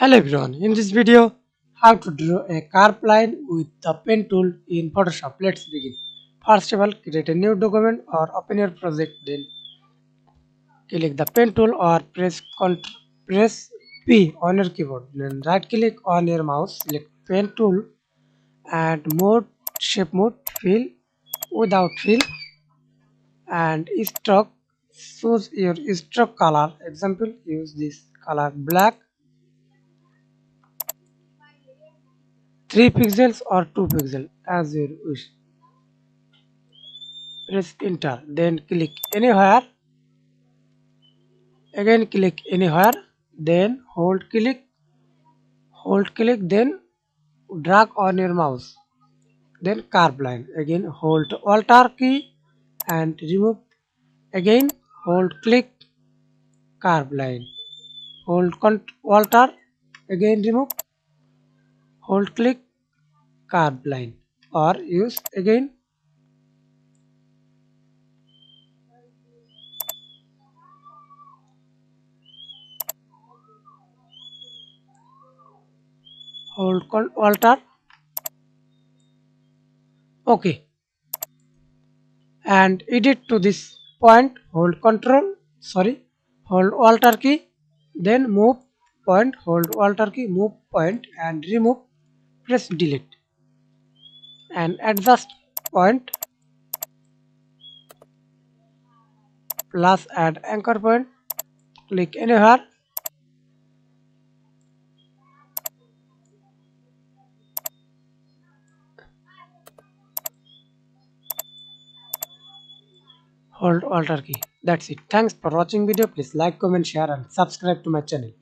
Hello everyone, in this video, how to draw a curve line with the pen tool in Photoshop. Let's begin. First of all, create a new document or open your project, then click the pen tool or press P on your keyboard. Then right click on your mouse, select pen tool and mode, shape mode, fill, without fill and stroke. Choose your stroke color. Example, use this color black, 3 pixels or 2 pixels as you wish. Press enter, then click anywhere, again click anywhere, then hold click, then drag on your mouse, then curve line, again hold Alt key and remove, again hold click, curve line, hold Alt, again remove, hold click, curve line, or use again hold Alt. Okay, and edit to this point, hold hold Alt key, then move point, hold Alt key, move point and remove, press delete and adjust point, plus add anchor point, click anywhere, hold Alt key. That's it. Thanks for watching video. Please like, comment, share and subscribe to my channel.